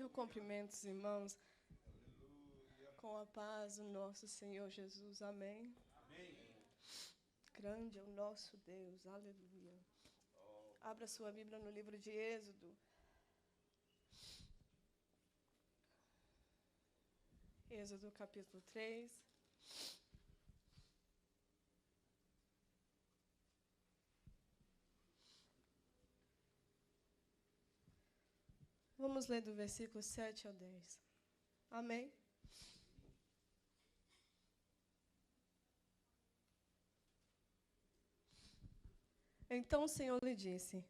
Eu cumprimento os irmãos com a paz do nosso Senhor Jesus. Amém. Amém. Grande é o nosso Deus. Aleluia. Abra sua Bíblia no livro de Êxodo. Êxodo capítulo 3. Vamos ler do versículo 7 ao 10. Amém? Então o Senhor lhe disse: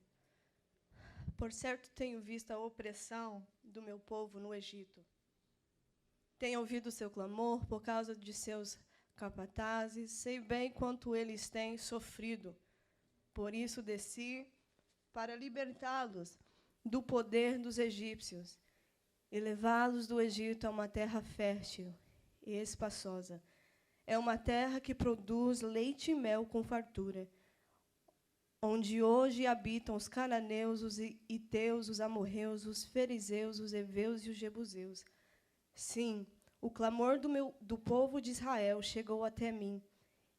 por certo tenho visto a opressão do meu povo no Egito. Tenho ouvido o seu clamor por causa de seus capatazes, sei bem quanto eles têm sofrido. Por isso desci para libertá-los do poder dos egípcios e levá-los do Egito a uma terra fértil e espaçosa. É uma terra que produz leite e mel com fartura, onde hoje habitam os cananeus, os hiteus, os amorreus, os fariseus, os heveus e os jebuseus. Sim, o clamor do povo de Israel chegou até mim,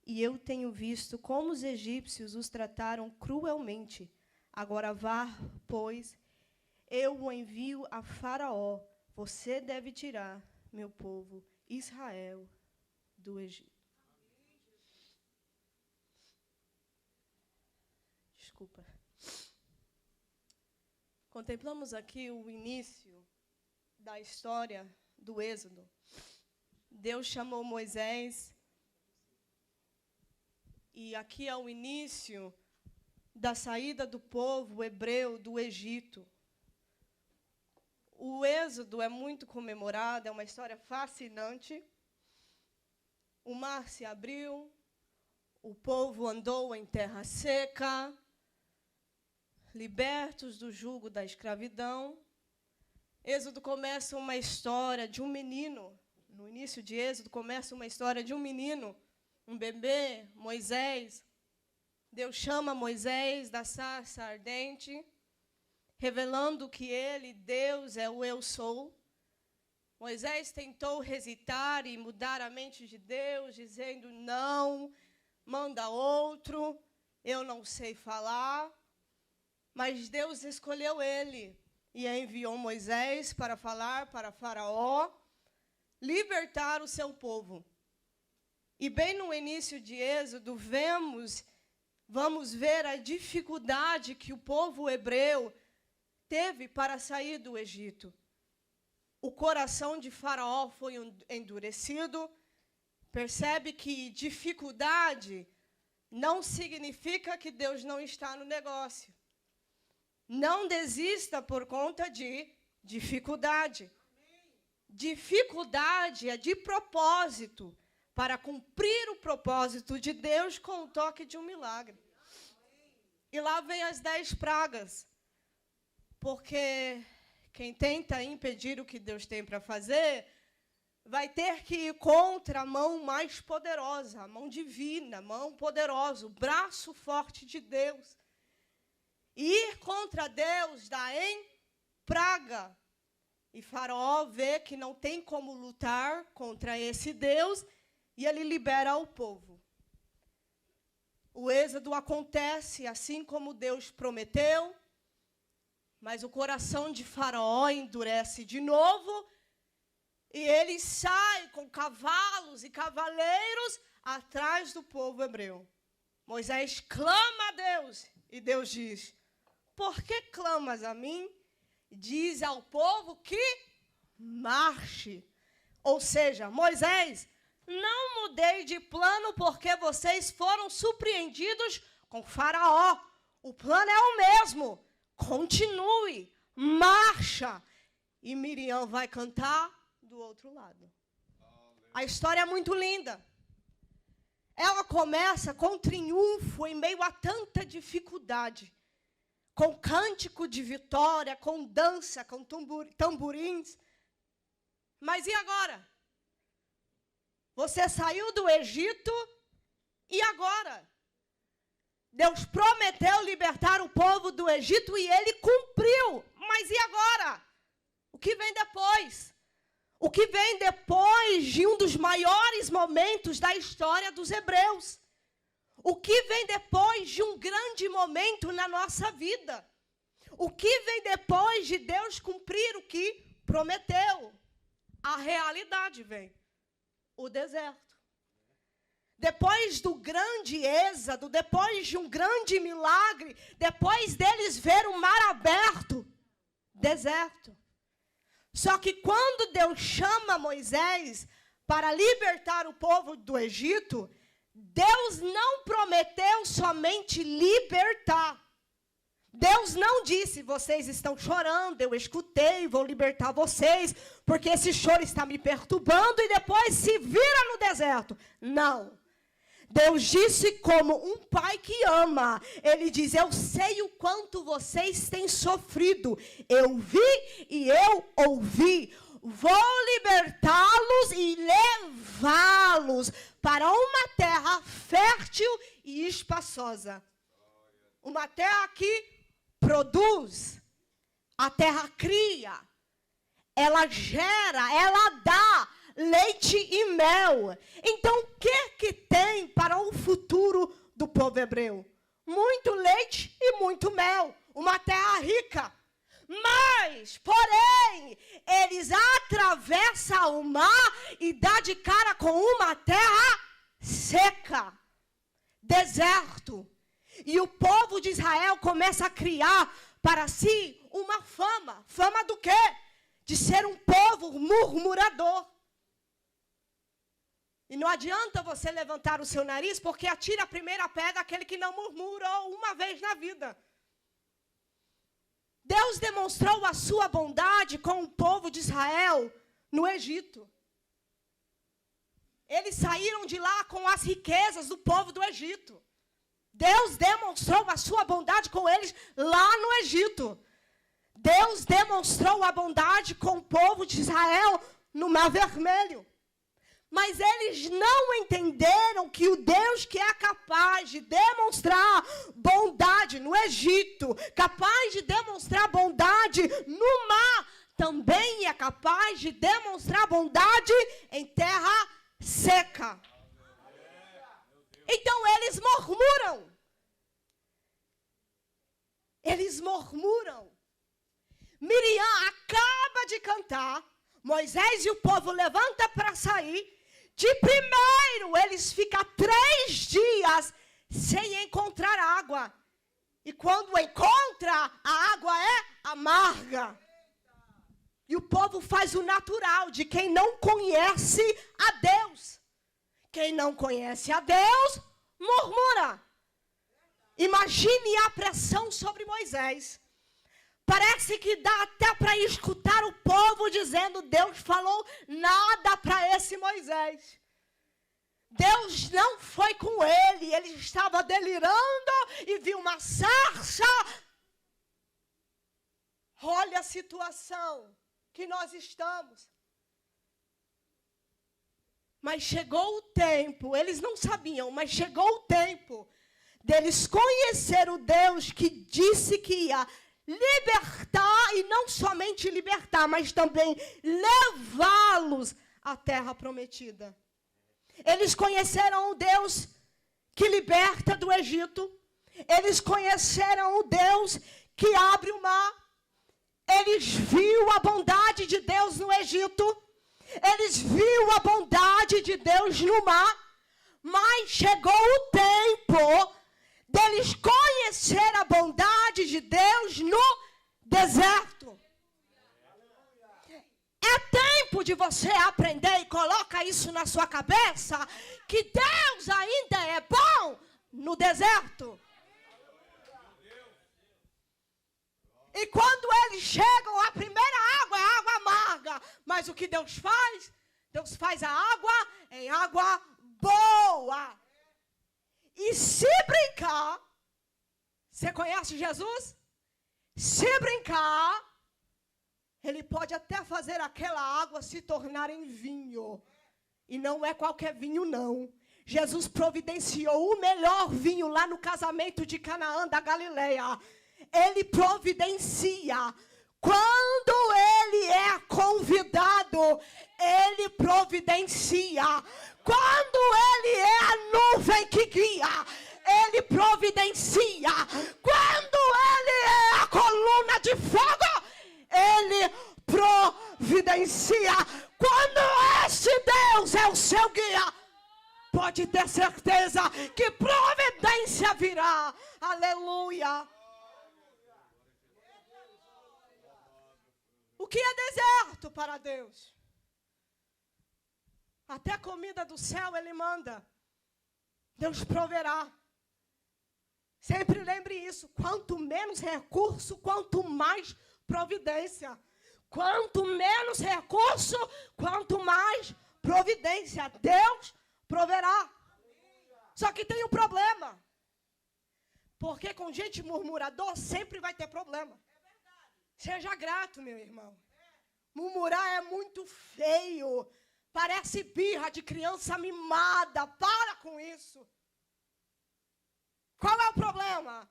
e eu tenho visto como os egípcios os trataram cruelmente. Agora vá, pois, eu o envio a Faraó. Você deve tirar meu povo, Israel, do Egito. Desculpa. Contemplamos aqui o início da história do Êxodo. Deus chamou Moisés, e aqui é o início da saída do povo hebreu do Egito. O Êxodo é muito comemorado, é uma história fascinante. O mar se abriu, o povo andou em terra seca, libertos do jugo da escravidão. Êxodo começa uma história de um menino. No início de Êxodo começa uma história de um menino, um bebê, Moisés. Deus chama Moisés da sarça ardente, revelando que ele, Deus, é o eu sou. Moisés tentou hesitar e mudar a mente de Deus, dizendo: não, manda outro, eu não sei falar. Mas Deus escolheu ele e enviou Moisés para falar para Faraó, libertar o seu povo. E bem no início de Êxodo, vamos ver a dificuldade que o povo hebreu teve para sair do Egito. O coração de Faraó foi endurecido. Percebe que dificuldade não significa que Deus não está no negócio. Não desista por conta de dificuldade. Dificuldade é de propósito, para cumprir o propósito de Deus com o toque de um milagre. E lá vem as 10 pragas. Porque quem tenta impedir o que Deus tem para fazer, vai ter que ir contra a mão mais poderosa, a mão divina, a mão poderosa, o braço forte de Deus. Ir contra Deus dá em praga. E Faraó vê que não tem como lutar contra esse Deus, e ele libera o povo. O êxodo acontece assim como Deus prometeu, mas o coração de Faraó endurece de novo, e ele sai com cavalos e cavaleiros atrás do povo hebreu. Moisés clama a Deus, e Deus diz: por que clamas a mim? Diz ao povo que marche. Ou seja, Moisés, não mudei de plano porque vocês foram surpreendidos com Faraó. O plano é o mesmo. Continue, marcha. E Miriam vai cantar do outro lado. A história é muito linda. Ela começa com triunfo em meio a tanta dificuldade. Com cântico de vitória, com dança, com tamborins. Mas e agora? Você saiu do Egito, e agora? Deus prometeu libertar o povo do Egito e ele cumpriu. Mas e agora? O O que vem depois? O que vem depois de um dos maiores momentos da história dos hebreus? O que vem depois de um grande momento na nossa vida? O que vem depois de Deus cumprir o que prometeu? A realidade vem. O deserto. Depois do grande êxodo, depois de um grande milagre, depois deles ver o mar aberto, deserto. Só que quando Deus chama Moisés para libertar o povo do Egito, Deus não prometeu somente libertar. Deus não disse, vocês estão chorando, eu escutei, vou libertar vocês, porque esse choro está me perturbando e depois se vira no deserto. Não. Deus disse como um pai que ama. Ele diz, eu sei o quanto vocês têm sofrido. Eu vi e eu ouvi. Vou libertá-los e levá-los para uma terra fértil e espaçosa. Uma terra que produz, a terra cria, ela gera, ela dá leite e mel. Então, o que tem para o futuro do povo hebreu? Muito leite e muito mel. Uma terra rica. Mas, porém, eles atravessam o mar e dão de cara com uma terra seca. Deserto. E o povo de Israel começa a criar para si uma fama. Fama do quê? De ser um povo murmurador. E não adianta você levantar o seu nariz, porque atira a primeira pedra aquele que não murmurou uma vez na vida. Deus demonstrou a sua bondade com o povo de Israel no Egito. Eles saíram de lá com as riquezas do povo do Egito. Deus demonstrou a sua bondade com eles lá no Egito. Deus demonstrou a bondade com o povo de Israel no Mar Vermelho. Mas eles não entenderam que o Deus que é capaz de demonstrar bondade no Egito, capaz de demonstrar bondade no mar, também é capaz de demonstrar bondade em terra seca. Então eles murmuram. Eles murmuram. Miriam acaba de cantar. Moisés e o povo levanta para sair. De primeiro, eles ficam 3 dias sem encontrar água. E quando encontra, a água é amarga. E o povo faz o natural de quem não conhece a Deus. Quem não conhece a Deus, murmura. Imagine a pressão sobre Moisés. Parece que dá até para escutar o povo dizendo, Deus falou nada para esse Moisés. Deus não foi com ele, ele estava delirando e viu uma sarça. Olha a situação que nós estamos. Mas chegou o tempo, eles não sabiam, mas chegou o tempo deles conhecer o Deus que disse que ia libertar, e não somente libertar, mas também levá-los à terra prometida. Eles conheceram o Deus que liberta do Egito. Eles conheceram o Deus que abre o mar. Eles viram a bondade de Deus no Egito. Eles viram a bondade de Deus no mar. Mas chegou o tempo deles conhecer a bondade de Deus no deserto. É tempo de você aprender e coloca isso na sua cabeça, que Deus ainda é bom no deserto. E quando eles chegam, a primeira água é água amarga. Mas o que Deus faz? Deus faz a água em água boa. E se brincar, você conhece Jesus? Se brincar, ele pode até fazer aquela água se tornar em vinho. E não é qualquer vinho, não. Jesus providenciou o melhor vinho lá no casamento de Canaã da Galileia. Ele providencia Quando ele é convidado, ele providencia. Quando ele é a nuvem que guia, ele providencia. Quando ele é a coluna de fogo, ele providencia. Quando este Deus é o seu guia, pode ter certeza que providência virá. Aleluia. O que é deserto para Deus? Até a comida do céu ele manda. Deus proverá. Sempre lembre isso. Quanto menos recurso, quanto mais providência. Quanto menos recurso, quanto mais providência. Deus proverá. Só que tem um problema. Porque com gente murmurador sempre vai ter problema. Seja grato, meu irmão. Murmurar é muito feio. Parece birra de criança mimada. Para com isso. Qual é o problema?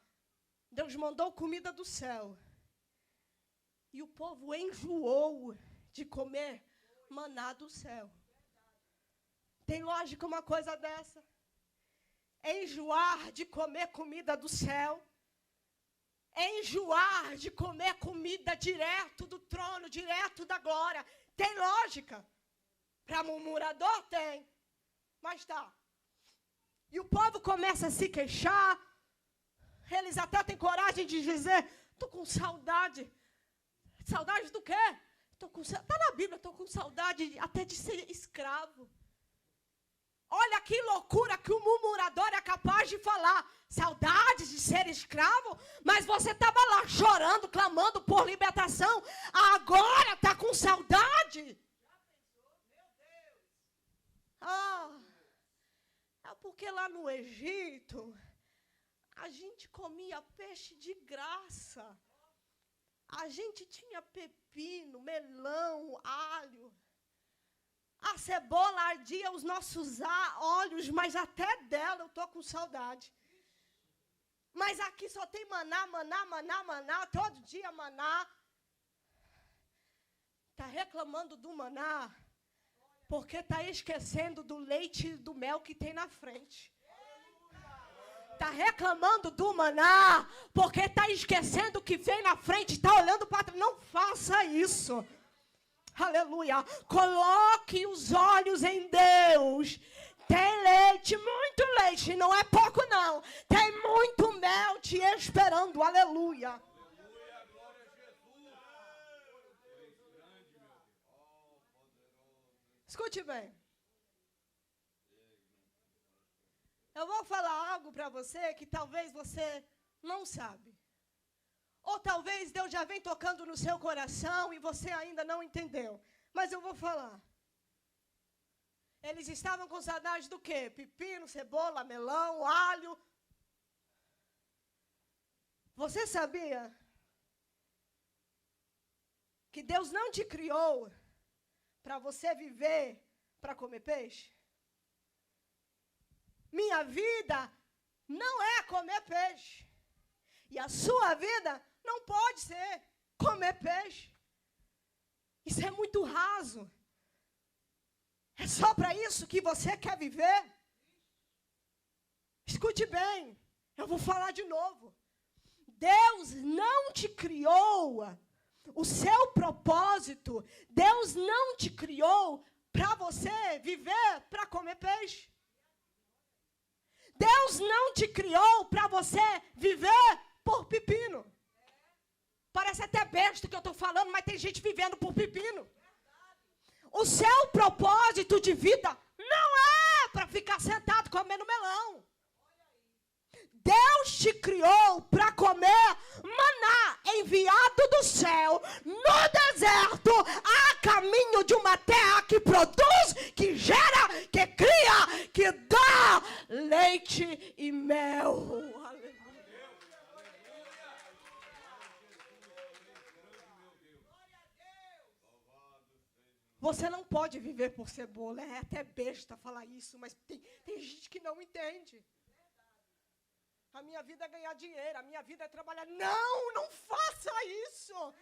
Deus mandou comida do céu. E o povo enjoou de comer maná do céu. Tem lógica uma coisa dessa? Enjoar de comer comida do céu. Enjoar de comer comida direto do trono, direto da glória. Tem lógica? Para murmurador tem. Mas tá. E o povo começa a se queixar. Eles até têm coragem de dizer: estou com saudade. Saudade do quê? Está na Bíblia, estou com saudade até de ser escravo. Olha que loucura que o murmurador é capaz de falar. Saudades de ser escravo, mas você estava lá chorando, clamando por libertação. Agora está com saudade. É porque lá no Egito, a gente comia peixe de graça. A gente tinha pepino, melão, alho. A cebola ardia os nossos olhos, mas até dela eu estou com saudade. Mas aqui só tem maná, maná, maná, maná, todo dia maná. Está reclamando do maná, porque está esquecendo do leite e do mel que tem na frente. Está reclamando do maná, porque está esquecendo o que vem na frente, está olhando para trás. Não faça isso. Aleluia. Coloque os olhos em Deus. Tem leite, muito leite, não é pouco não. Tem muito mel te esperando. Aleluia. Aleluia, glória a Jesus. Escute bem. Eu vou falar algo para você que talvez você não sabe. Ou talvez Deus já vem tocando no seu coração e você ainda não entendeu. Mas eu vou falar. Eles estavam com saudade do quê? Pepino, cebola, melão, alho. Você sabia que Deus não te criou para você viver para comer peixe? Minha vida não é comer peixe. E a sua vida não pode ser comer peixe. Isso é muito raso. É só para isso que você quer viver? Escute bem, eu vou falar de novo. Deus não te criou o seu propósito. Deus não te criou para você viver para comer peixe. Deus não te criou para você viver por pepino. Parece até besta que eu estou falando, mas tem gente vivendo por pepino. O seu propósito de vida não é para ficar sentado comendo melão. Deus te criou para comer maná enviado do céu no deserto, a caminho de uma terra que produz, que gera, que cria, que dá leite e mel. Você não pode viver por cebola. É até besta falar isso, mas tem gente que não entende. A minha vida é ganhar dinheiro, a minha vida é trabalhar. Não faça isso.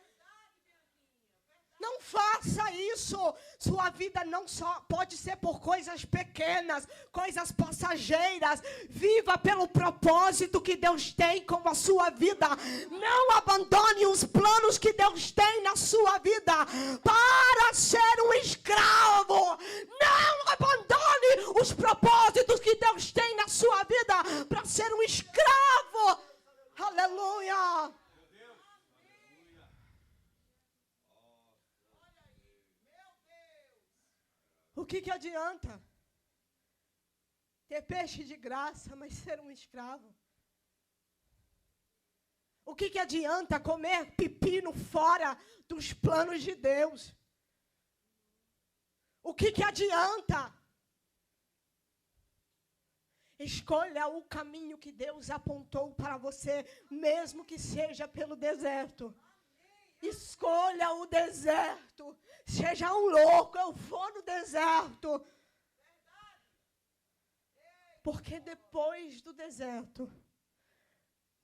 faça isso. Sua vida não só pode ser por coisas pequenas, coisas passageiras. Viva pelo propósito que Deus tem com a sua vida. Não abandone os planos que Deus tem na sua vida para ser um escravo. Não abandone os propósitos que Deus tem na sua vida para ser um escravo. Aleluia. O que adianta ter peixe de graça, mas ser um escravo? O que adianta comer pepino fora dos planos de Deus? O que adianta? Escolha o caminho que Deus apontou para você, mesmo que seja pelo deserto. Escolha o deserto. Seja um louco, eu vou no deserto. Porque depois do deserto,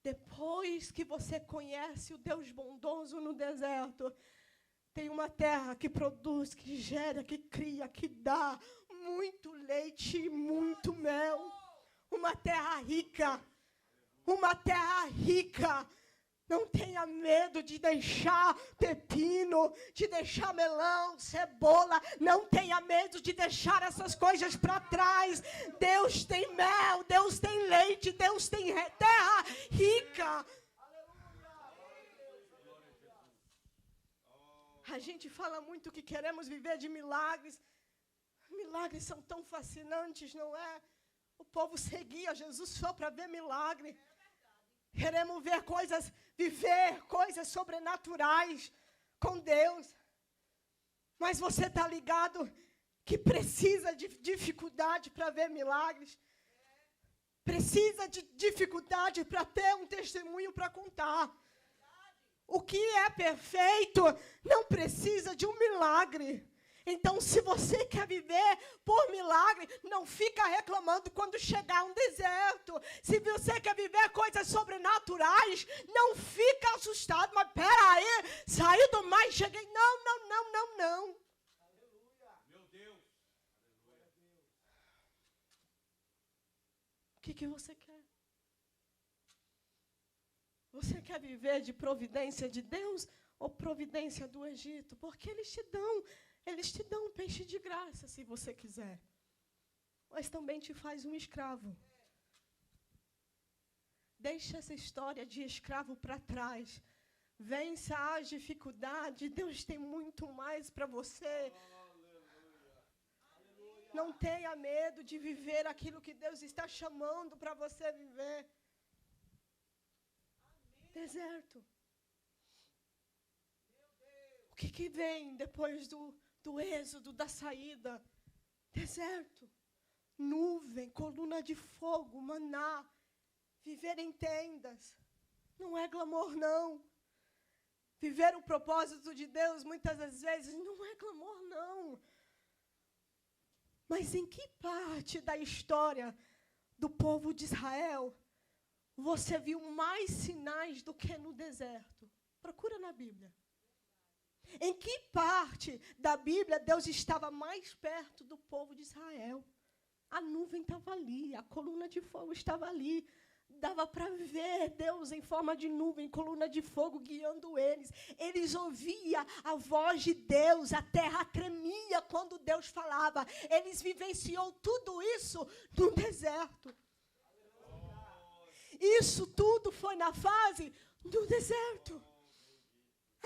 depois que você conhece o Deus bondoso no deserto, tem uma terra que produz, que gera, que cria, que dá muito leite e muito mel. Uma terra rica. Uma terra rica. Não tenha medo de deixar pepino, de deixar melão, cebola. Não tenha medo de deixar essas coisas para trás. Deus tem mel, Deus tem leite, Deus tem terra rica. A gente fala muito que queremos viver de milagres. Milagres são tão fascinantes, não é? O povo seguia Jesus só para ver milagre. Queremos ver coisas, viver coisas sobrenaturais com Deus. Mas você está ligado que precisa de dificuldade para ver milagres? Precisa de dificuldade para ter um testemunho para contar. O que é perfeito não precisa de um milagre. Então, se você quer viver por milagre, não fica reclamando quando chegar um deserto. Se você quer viver coisas sobrenaturais, não fica assustado. Mas peraí, saiu do mar e cheguei. Não. Aleluia. Meu Deus. Aleluia. O que você quer? Você quer viver de providência de Deus ou providência do Egito? Porque eles te dão um peixe de graça, se você quiser. Mas também te faz um escravo. Deixa essa história de escravo para trás. Vença as dificuldades. Deus tem muito mais para você. Não tenha medo de viver aquilo que Deus está chamando para você viver. Deserto. O que vem depois do êxodo, da saída? Deserto. Nuvem, coluna de fogo, maná. Viver em tendas. Não é glamour, não. Viver o propósito de Deus, muitas das vezes, não é glamour, não. Mas em que parte da história do povo de Israel você viu mais sinais do que no deserto? Procura na Bíblia. Em que parte da Bíblia Deus estava mais perto do povo de Israel? A nuvem estava ali, a coluna de fogo estava ali. Dava para ver Deus em forma de nuvem, coluna de fogo guiando eles. Eles ouviam a voz de Deus, a terra tremia quando Deus falava. Eles vivenciou tudo isso no deserto. Isso tudo foi na fase do deserto.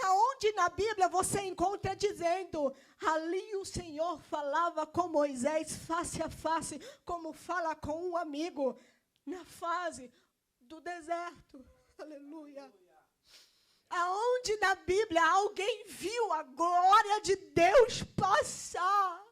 Aonde na Bíblia você encontra dizendo, ali o Senhor falava com Moisés face a face, como fala com um amigo, na fase do deserto. Aleluia. Aonde na Bíblia alguém viu a glória de Deus passar?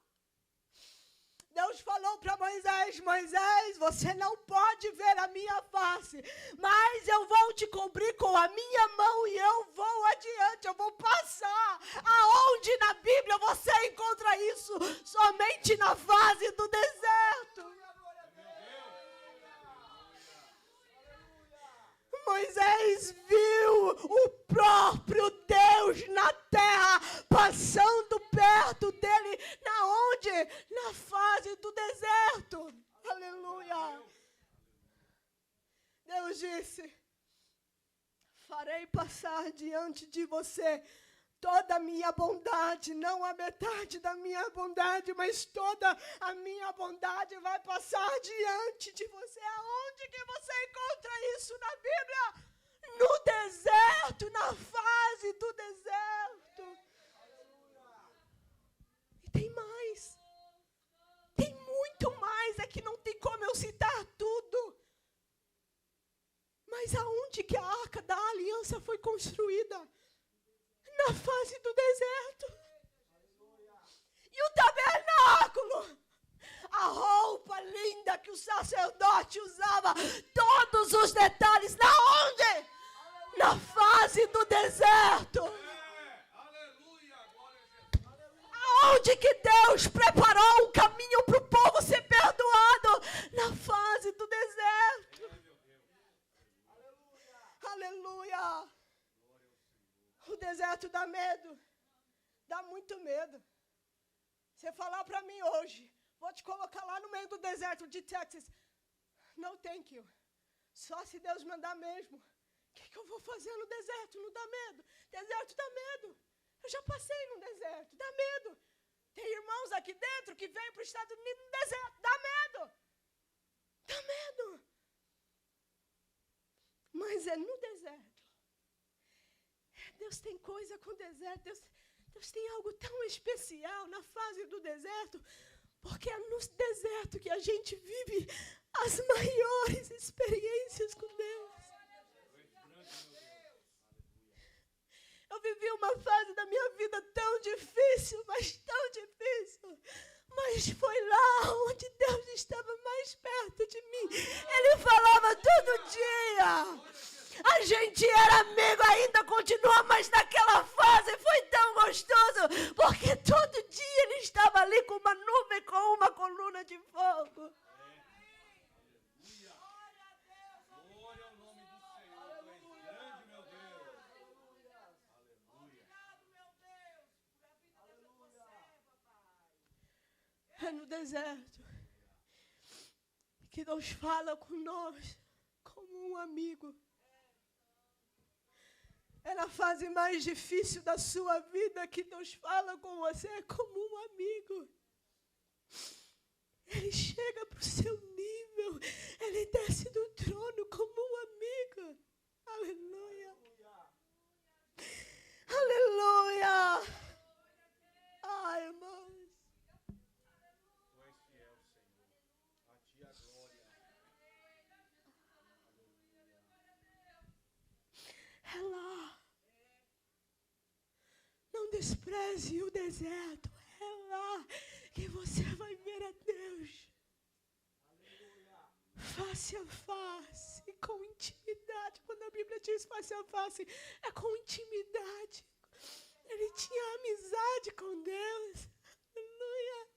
Deus falou para Moisés, Moisés, você não pode ver a minha face, mas eu vou te cobrir com a minha mão e eu vou adiante, eu vou passar. Aonde na Bíblia você encontra isso? Somente na fase do deserto. Moisés viu o próprio Deus na terra, passando diante de você. Toda a minha bondade, não a metade da minha bondade, mas toda a minha bondade vai passar diante de você. Aonde que você encontra isso na Bíblia? No deserto, na fase do deserto. E tem mais. Tem muito mais, é que não tem como eu citar tudo. Mas aonde que a Arca da Aliança foi construída? Na fase do deserto. E o tabernáculo, a roupa linda que o sacerdote usava, todos os detalhes, na onde? Na fase do deserto. Aonde que Deus preparou um caminho para o povo ser perdoado? Na fase do deserto. Aleluia. O deserto dá medo. Dá muito medo. Você falar para mim hoje, vou te colocar lá no meio do deserto de Texas. No thank you. Só se Deus mandar mesmo. O que eu vou fazer no deserto? Não dá medo. Deserto dá medo. Eu já passei no deserto. Dá medo. Tem irmãos aqui dentro que vêm para os Estados Unidos no deserto. Dá medo. Dá medo. Mas é no deserto. Deus tem coisa com o deserto. Deus tem algo tão especial na fase do deserto. Porque é no deserto que a gente vive as maiores experiências com Deus. Eu vivi uma fase da minha vida tão difícil, mas tão difícil. Mas foi lá onde Deus estava mais perto de mim. Ele falava todo dia. A gente era amigo, ainda continua, mas naquela fase foi tão gostoso. Porque todo dia ele estava ali com uma nuvem, com uma coluna de fogo. É no deserto que Deus fala com nós como um amigo. É na fase mais difícil da sua vida que Deus fala com você como um amigo. Ele chega para o seu nível. Ele desce do trono como um amigo. Aleluia. Aleluia. Ai, irmãos. É lá. Não despreze o deserto. É lá que você vai ver a Deus. Face a face, com intimidade. Quando a Bíblia diz face a face, é com intimidade. Ele tinha amizade com Deus. Aleluia.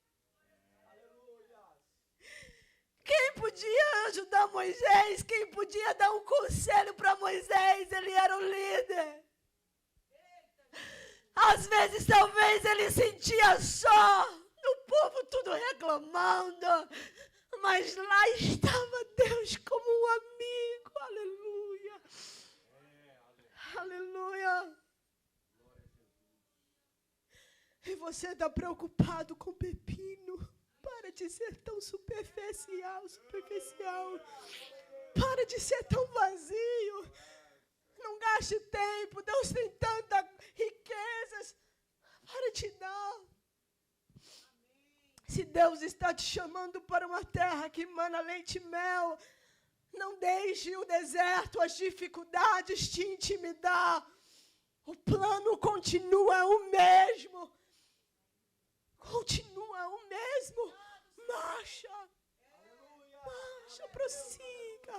Quem podia ajudar Moisés? Quem podia dar um conselho para Moisés? Ele era o líder. Às vezes, talvez, ele sentia só. O povo tudo reclamando. Mas lá estava Deus como um amigo. Aleluia. Aleluia. E você está preocupado com pepino. Para de ser tão superficial. Para de ser tão vazio. Não gaste tempo. Deus tem tantas riquezas para te dar. Se Deus está te chamando para uma terra que emana leite e mel, não deixe o deserto, as dificuldades te intimidar. O plano continua o mesmo. Continua o mesmo. Marcha. Marcha, prossiga.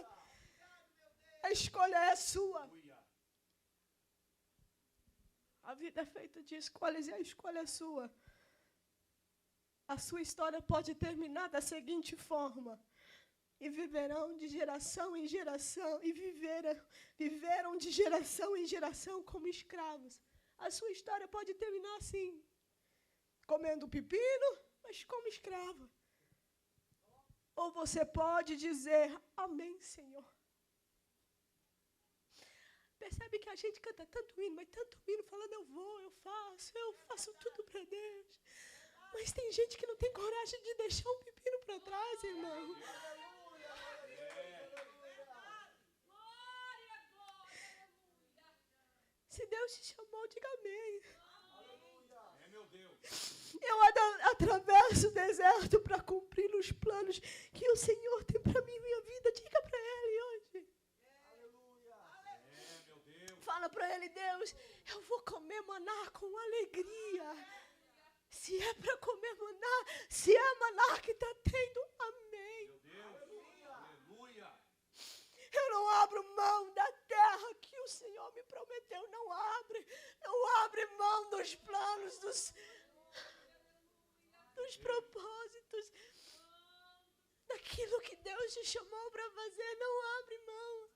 A escolha é sua. A vida é feita de escolhas e a escolha é sua. A sua história pode terminar da seguinte forma. E viverão de geração em geração. E viveram de geração em geração como escravos. A sua história pode terminar assim. Comendo pepino, mas como escravo. Ou você pode dizer, amém, Senhor. percebe que a gente canta tanto hino, mas tanto hino falando eu vou, eu faço tudo para Deus. Mas tem gente que não tem coragem de deixar um pepino para trás, irmão. Se Deus te chamou, diga amém. É, meu Deus. Eu atravesso o deserto para cumprir os planos que o Senhor tem para mim e minha vida. Diga para Ele hoje. É, meu Deus. Fala para Ele, Deus, eu vou comer maná com alegria. Se é para comer maná, se é maná que está tendo, amém. Meu Deus. Aleluia. Eu não abro mão da terra que o Senhor me prometeu. Não abre mão dos planos, dos propósitos, daquilo que Deus te chamou para fazer. Não abre mão.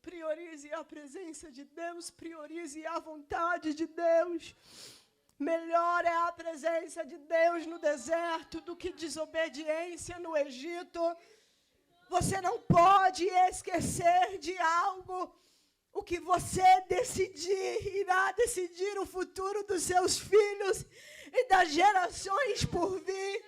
Priorize a presença de Deus, priorize a vontade de Deus. Melhor é a presença de Deus no deserto do que desobediência no Egito. Você não pode esquecer de algo. O que você decidir, irá decidir o futuro dos seus filhos e das gerações por vir.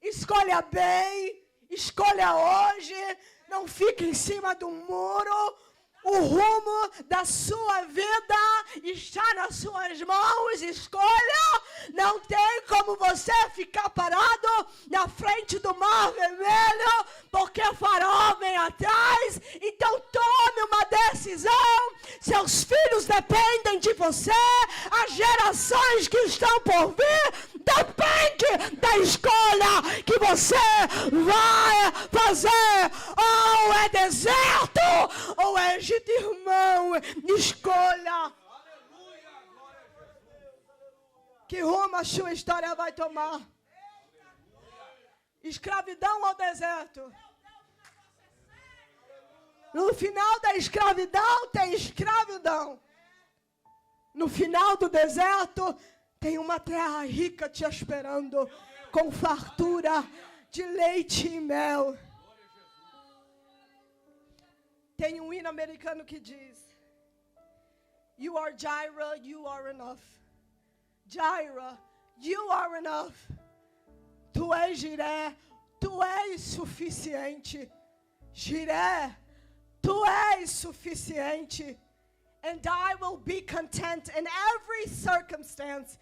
Escolha bem, escolha hoje, não fique em cima do muro. O rumo da sua vida está nas suas mãos. Escolha. Não tem como você ficar parado na frente do Mar Vermelho, porque o faraó vem atrás. Então tome uma decisão. Seus filhos dependem de você. As gerações que estão por vir dependem da escolha que você vai fazer. Ou é deserto, ou é Egito. Irmão, escolha. Que rumo a sua história vai tomar? Escravidão ou deserto? No final da escravidão tem escravidão. No final do deserto tem uma terra rica te esperando, com fartura de leite e mel. Tem um hino americano que diz: You are Jireh, you are enough. Jireh, you are enough. Tu és Jireh, tu és suficiente. Jireh, tu és suficiente. And I will be content in every circumstance.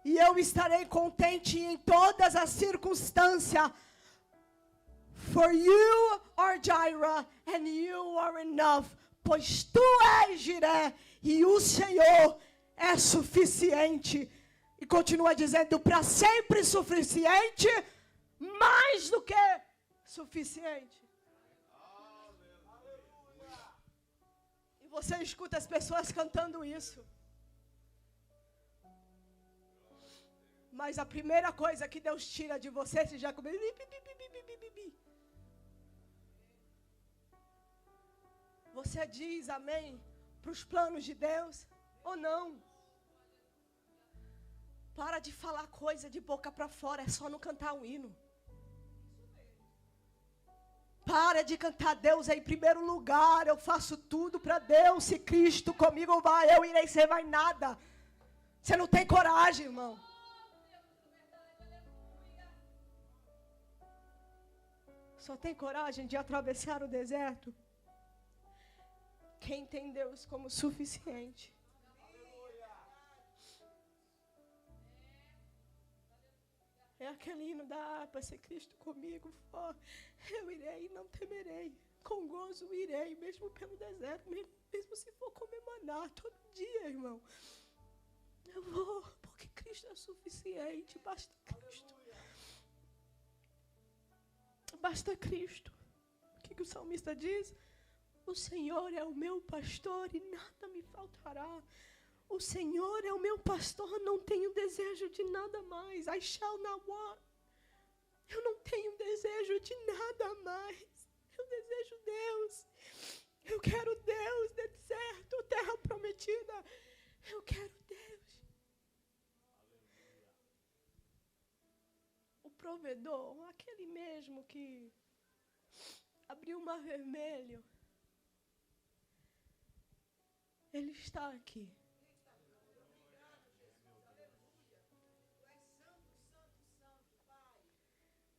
E eu estarei contente em todas as circunstâncias. For you are Jireh, and you are enough. Pois tu és Jireh, e o Senhor é suficiente. E continua dizendo, para sempre suficiente, mais do que suficiente. E você escuta as pessoas cantando isso. Mas a primeira coisa que Deus tira de você, você já começa... Você diz amém para os planos de Deus ou não? Para de falar coisa de boca para fora, é só não cantar um hino. Para de cantar Deus é em primeiro lugar, eu faço tudo para Deus, se Cristo comigo vai, eu irei, você vai nada. Você não tem coragem, irmão. Só tem coragem de atravessar o deserto quem tem Deus como suficiente. É aquele hino da harpa, se Cristo comigo for, eu irei e não temerei. Com gozo irei, mesmo pelo deserto, mesmo se for comer maná todo dia, irmão. Eu vou, porque Cristo é suficiente, basta Cristo. Basta Cristo. O que o salmista diz? O Senhor é o meu pastor e nada me faltará. O Senhor é o meu pastor, não tenho desejo de nada mais. I shall not want. Eu não tenho desejo de nada mais. Eu desejo Deus. Eu quero Deus, deserto, terra prometida. Eu quero Deus. O provedor, aquele mesmo que o Mar Vermelho, Ele está aqui.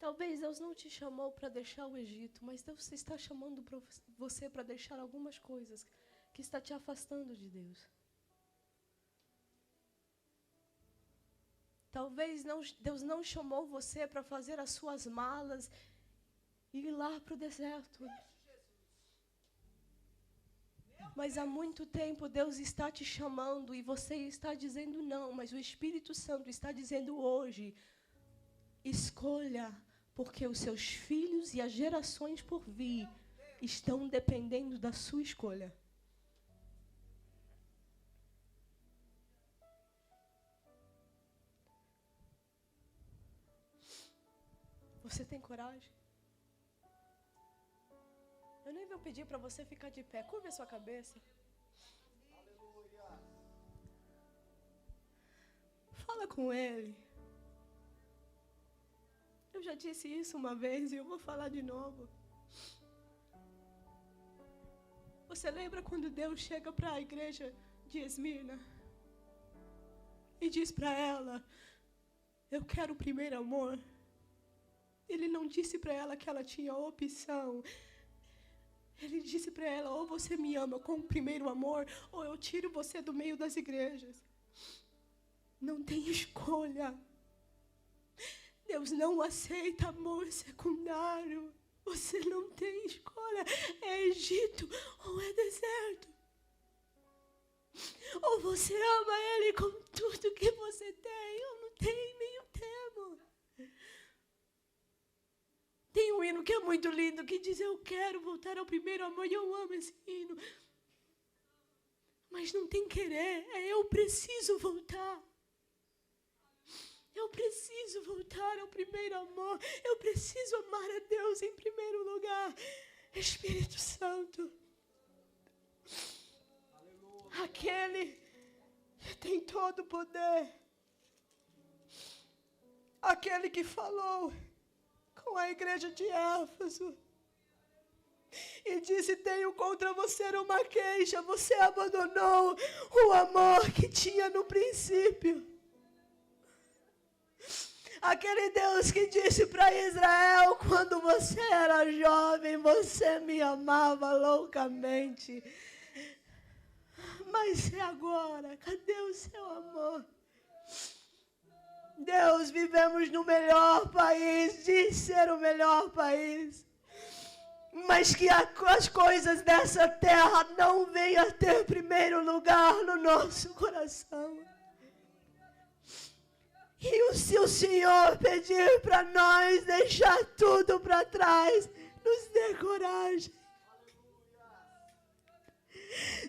Talvez Deus não te chamou para deixar o Egito, mas Deus está chamando você para deixar algumas coisas que está te afastando de Deus. Talvez Deus não chamou você para fazer as suas malas e ir lá para o deserto. Mas há muito tempo Deus está te chamando e você está dizendo não, mas o Espírito Santo está dizendo hoje, escolha, porque os seus filhos e as gerações por vir estão dependendo da sua escolha. Você tem coragem? Eu nem vou pedir para você ficar de pé. Curva a sua cabeça. Fala com Ele. Eu já disse isso uma vez e eu vou falar de novo. Você lembra quando Deus chega para a igreja de Esmirna e diz para ela, eu quero o primeiro amor? Ele não disse para ela que ela tinha opção. Ele disse para ela, ou você me ama com o primeiro amor, ou eu tiro você do meio das igrejas. Não tem escolha. Deus não aceita amor secundário. Você não tem escolha. É Egito ou é deserto. Ou você ama Ele com tudo que você tem, ou não tem meio termo. Tem um hino que é muito lindo, que diz, eu quero voltar ao primeiro amor, e eu amo esse hino. Mas não tem querer, é eu preciso voltar. Eu preciso voltar ao primeiro amor. Eu preciso amar a Deus em primeiro lugar. Espírito Santo. Aleluia. Aquele que tem todo o poder. Aquele que falou com a igreja de Éfeso e disse, tenho contra você uma queixa. Você abandonou o amor que tinha no princípio. Aquele Deus que disse para Israel, quando você era jovem, você me amava loucamente. Mas e agora? Cadê o seu amor? Deus, vivemos no melhor país, diz ser o melhor país. Mas que as coisas dessa terra não venham a ter primeiro lugar no nosso coração. E se o Senhor pedir para nós deixar tudo para trás, nos dê coragem.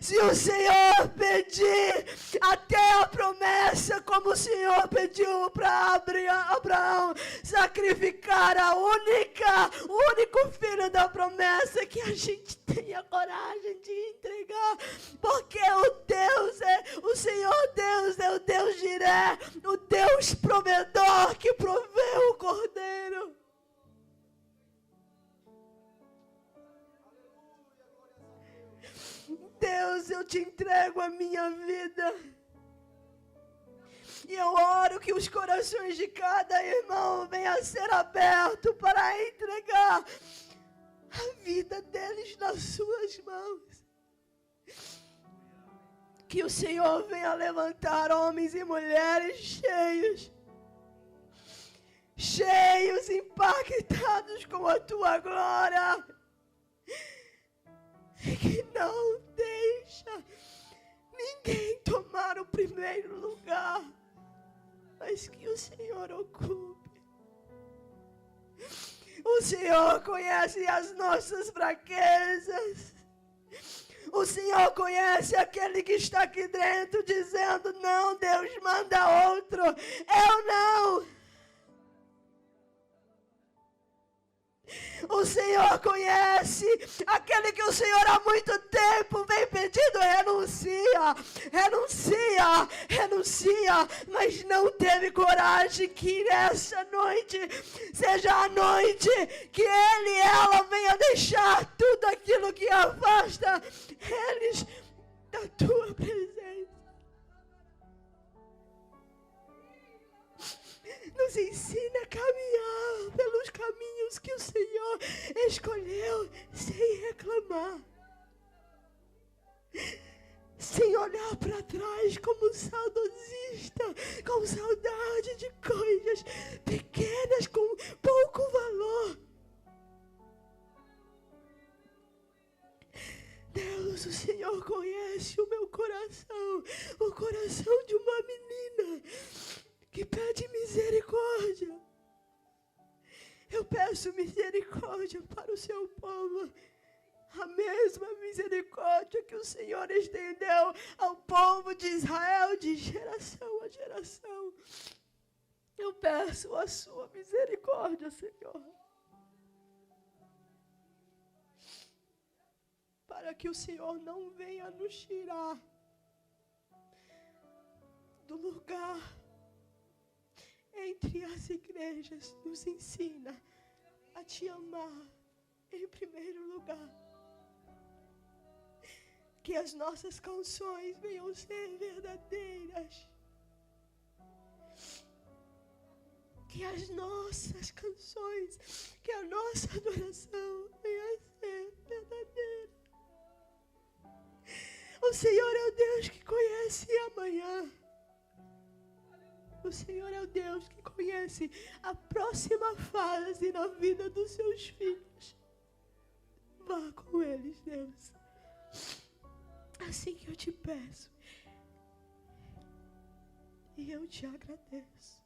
Se o Senhor pedir até a promessa, como o Senhor pediu para Abraão sacrificar o único filho da promessa, que a gente tenha coragem de entregar, porque o Senhor Deus é o Deus Jiré, o Deus provedor que proveu o cordeiro. Deus, eu te entrego a minha vida. E eu oro que os corações de cada irmão venham a ser abertos para entregar a vida deles nas suas mãos. Que o Senhor venha levantar homens e mulheres cheios, impactados com a tua glória. E que não deixa ninguém tomar o primeiro lugar, mas que o Senhor ocupe. O Senhor conhece as nossas fraquezas. O Senhor conhece aquele que está aqui dentro dizendo, não, Deus, manda outro. Eu não. O Senhor conhece aquele que o Senhor há muito tempo vem pedindo renúncia. renuncia, mas não teve coragem. Que nessa noite seja a noite que ele e ela venham deixar tudo aquilo que afasta eles da tua presença. Nos ensina a caminhar pelos caminhos que o Senhor escolheu sem reclamar, sem olhar para trás como saudosista, com saudade de coisas pequenas com pouco valor. Deus, o Senhor conhece o meu coração, o coração de uma menina que pede misericórdia. Eu peço misericórdia para o seu povo, a mesma misericórdia que o Senhor estendeu ao povo de Israel de geração a geração. Eu peço a sua misericórdia, Senhor, para que o Senhor não venha nos tirar do lugar entre as igrejas. Nos ensina a te amar em primeiro lugar. Que as nossas canções venham ser verdadeiras. Que as nossas canções, que a nossa adoração venha ser verdadeira. O Senhor é o Deus que conhece amanhã. O Senhor é o Deus que conhece a próxima fase na vida dos seus filhos. Vá com eles, Deus. Assim que eu te peço. E eu te agradeço.